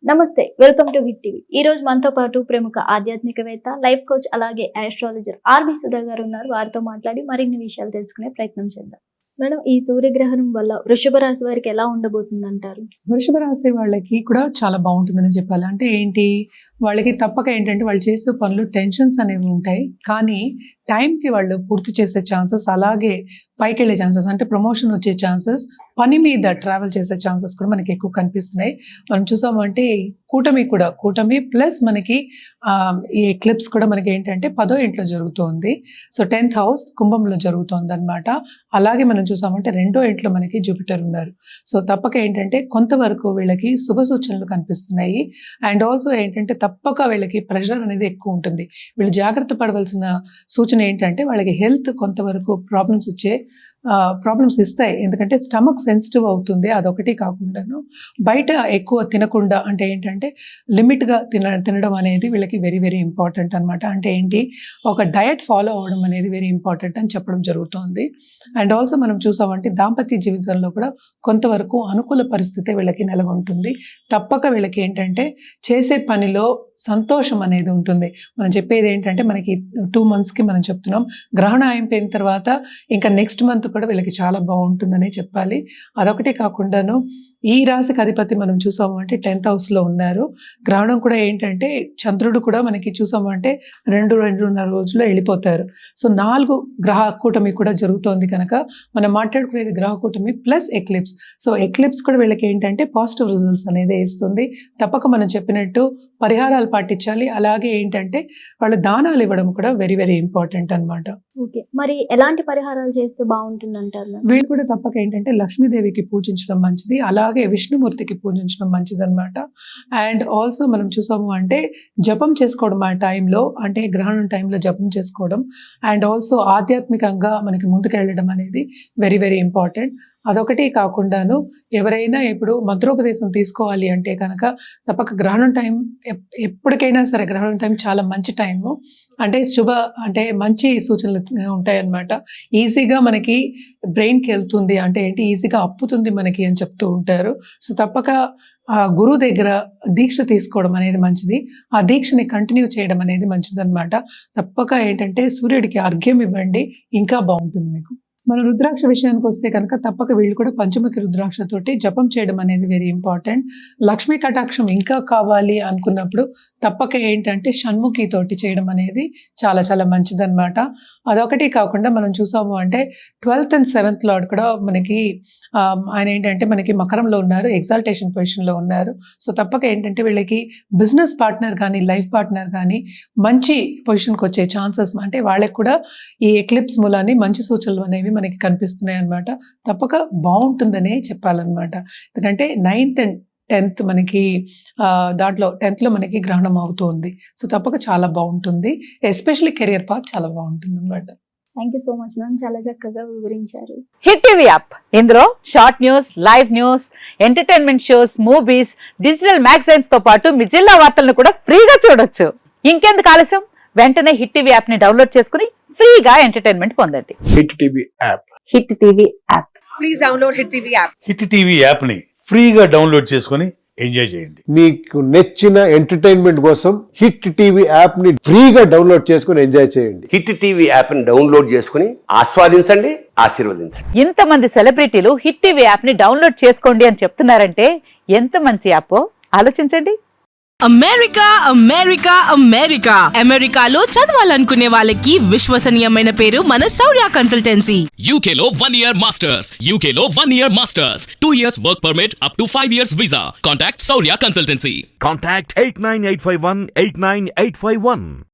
నమస్తే, welcome to hit TV. ఈ రోజు మనతో పాటు ప్రముఖ ఆధ్యాత్మికవేత్త, లైఫ్ కోచ్ అలాగే ఆస్ట్రాలజర్ ఆర్బి సుధా గారు ఉన్నారు. వారితో మాట్లాడి మరిన్ని విషయాలు తెలుసుకునే ప్రయత్నం చేద్దాం. మేడం, ఈ సూర్యగ్రహణం వల్ల వృషభ రాశి వారికి ఎలా ఉండబోతుంది అంటారు? వృషభ రాశి వాళ్ళకి కూడా చాలా బాగుంటుందని చెప్పాలి. అంటే ఏంటి, వాళ్ళకి తప్పక ఏంటంటే వాళ్ళు చేసే పనులు టెన్షన్స్ అనేవి ఉంటాయి, కానీ టైంకి వాళ్ళు పూర్తి చేసే ఛాన్సెస్, అలాగే పైకి వెళ్ళే ఛాన్సెస్, అంటే ప్రమోషన్ వచ్చే ఛాన్సెస్, పని మీద ట్రావెల్ చేసే ఛాన్సెస్ కూడా మనకి ఎక్కువ కనిపిస్తున్నాయి. మనం చూసామంటే కూటమి ప్లస్ మనకి ఈ ఎక్లిప్స్ కూడా మనకి ఏంటంటే 10వ ఇంట్లో జరుగుతోంది. సో 10th హౌస్ కుంభంలో జరుగుతోంది అనమాట. అలాగే మనం చూసామంటే 2వ ఇంట్లో మనకి జూపిటర్ ఉన్నారు. సో తప్పక ఏంటంటే కొంతవరకు వీళ్ళకి శుభ సూచనలు కనిపిస్తున్నాయి. అండ్ ఆల్సో ఏంటంటే తప్పక వీళ్ళకి ప్రెషర్ అనేది ఎక్కువ ఉంటుంది. వీళ్ళు జాగ్రత్త పడవలసిన సూచన ఏంటంటే వాళ్ళకి హెల్త్ కొంతవరకు ప్రాబ్లమ్స్ ఇస్తాయి. ఎందుకంటే స్టమక్ సెన్సిటివ్ అవుతుంది. అదొకటి కాకుండాను బయట ఎక్కువ తినకుండా, అంటే ఏంటంటే లిమిట్గా తినడం అనేది వీళ్ళకి వెరీ వెరీ ఇంపార్టెంట్ అనమాట. అంటే ఏంటి, ఒక డయట్ ఫాలో అవ్వడం అనేది వెరీ ఇంపార్టెంట్ అని చెప్పడం జరుగుతుంది. అండ్ ఆల్సో మనం చూసామంటే దాంపత్య జీవితంలో కూడా కొంతవరకు అనుకూల పరిస్థితి వీళ్ళకి నెలకొంటుంది. తప్పక వీళ్ళకి ఏంటంటే చేసే పనిలో సంతోషం అనేది ఉంటుంది. మనం చెప్పేది ఏంటంటే మనకి 2 monthsకి మనం చెప్తున్నాం, గ్రహణం అయిపోయిన తర్వాత ఇంకా నెక్స్ట్ మంత్ కూడా వీళ్ళకి చాలా బాగుంటుందనే చెప్పాలి. అదొకటే కాకుండాను ఈ రాశికి అధిపతి మనం చూసాము అంటే 10th హౌస్లో ఉన్నారు. గ్రహణం కూడా ఏంటంటే చంద్రుడు కూడా మనకి చూసాము అంటే 2-2.5 రోజుల్లో వెళ్ళిపోతారు. సో 4 గ్రహ కూటమి కూడా జరుగుతోంది కనుక మనం మాట్లాడుకునేది గ్రహ కూటమి ప్లస్ ఎక్లిప్స్. సో ఎక్లిప్స్ కూడా వీళ్ళకి ఏంటంటే పాజిటివ్ రిజల్ట్స్ అనేది ఇస్తుంది. తప్పక మనం చెప్పినట్టు పరిహారాలు పాటించాలి. అలాగే ఏంటంటే వాళ్ళు దానాలు ఇవ్వడం కూడా వెరీ వెరీ ఇంపార్టెంట్ అనమాట. ఓకే, మరి ఎలాంటి పరిహారాలు చేస్తే బాగుంటుంది అంటారు? వీళ్ళు కూడా తప్పక ఏంటంటే లక్ష్మీదేవికి పూజించడం మంచిది, అలాగే విష్ణుమూర్తికి పూజించడం మంచిది అనమాట. అండ్ ఆల్సో మనం చూసాము అంటే జపం చేసుకోవడం ఆ టైంలో, అంటే గ్రహణం టైంలో జపం చేసుకోవడం, అండ్ ఆల్సో ఆధ్యాత్మికంగా మనకి ముందుకెళ్ళడం అనేది వెరీ వెరీ ఇంపార్టెంట్. అదొకటి కాకుండాను ఎవరైనా ఇప్పుడు మంత్రోపదేశం తీసుకోవాలి అంటే కనుక తప్పక గ్రహణం టైం, ఎప్పటికైనా సరే గ్రహణం టైం చాలా మంచి టైము. అంటే మంచి సూచనలు ఉంటాయి అన్నమాట. ఈజీగా మనకి బ్రెయిన్కి వెళ్తుంది, అంటే ఏంటి ఈజీగా అప్పుతుంది మనకి అని చెప్తూ ఉంటారు. సో తప్పక గురువు దగ్గర దీక్ష తీసుకోవడం అనేది మంచిది. ఆ దీక్షని కంటిన్యూ చేయడం అనేది మంచిది అనమాట. తప్పక ఏంటంటే సూర్యుడికి అర్ఘ్యం ఇవ్వండి, ఇంకా బాగుంటుంది మీకు. మన రుద్రాక్ష విషయానికి వస్తే కనుక తప్పక వీళ్ళు కూడా పంచముఖి రుద్రాక్షతోటి జపం చేయడం అనేది వెరీ ఇంపార్టెంట్. లక్ష్మీ కటాక్షం ఇంకా కావాలి అనుకున్నప్పుడు తప్పక ఏంటంటే షణ్ముఖి తోటి చేయడం అనేది చాలా చాలా మంచిదన్నమాట. అదొకటి కాకుండా మనం చూసాము అంటే 12th and 7th లార్డ్ కూడా మనకి ఆయన ఏంటంటే మనకి మకరంలో ఉన్నారు, ఎగ్జాల్టేషన్ పొజిషన్లో ఉన్నారు. సో తప్పక ఏంటంటే వీళ్ళకి బిజినెస్ పార్ట్నర్ కానీ లైఫ్ పార్ట్నర్ కానీ మంచి పొజిషన్కి వచ్చే ఛాన్సెస్, అంటే వాళ్ళకి కూడా ఈ ఎక్లిప్స్ మూలాన్ని మంచి సూచనలు అనేవి మనకి కనిపిస్తున్నాయి అన్నమాట. తప్పక బాగుంటుందనే చెప్పాలన్నమాట. ఎందుకంటే 9th and 10th మనకి దాంట్లో 10thలో మనకి గ్రహణం అవుతుంది. సో తప్పక చాలా బాగుంటుంది, ఎస్పెషల్లీ కెరియర్ పాత్ చాలా బాగుంటుంది అనమాట. Thank you so much ma'am, చాలా చక్కగా వివరించారు. హిట్ టీవీ యాప్, ఇందులో short news, live news, entertainment shows, movies, digital magazines తో పాటు మీ జిల్లా వార్తలను కూడా ఫ్రీగా చూడొచ్చు. ఇంకెందుకు ఆలస్యం, వెంటనే హిట్ టీవీ యాప్ ని డౌన్లోడ్ చేసుకుని ఫ్రీగా ఎంటర్టైన్మెంట్ పొందండి. Hit TV app. Hit TV app. Please download hit TV app. Hit TV app ని ఫ్రీగా డౌన్లోడ్ చేసుకొని ఎంజాయ్ చేయండి. మీకు నచ్చిన ఎంటర్టైన్మెంట్ కోసం హిట్ టీవీ యాప్ ని ఫ్రీగా డౌన్లోడ్ చేసుకొని ఎంజాయ్ చేయండి. హిట్ టీవీ యాప్ ని డౌన్లోడ్ చేసుకుని ఆస్వాదించండి, ఆశీర్వదించండి. ఇంతమంది సెలబ్రిటీలు హిట్ టీవీ యాప్ ని డౌన్లోడ్ చేసుకోండి అని చెప్తున్నారంటే ఎంత మంచి యాప్ ఆలోచించండి. అమెరికాలో చదవాలనుకునే వాళ్ళకి విశ్వసనీయమైన పేరు మన శౌర్య కన్సల్టెన్సీ. UK లో 1 year masters. 2 years work permit up to 5 years visa. Contact Saurya Consultancy. Contact 89851 89851.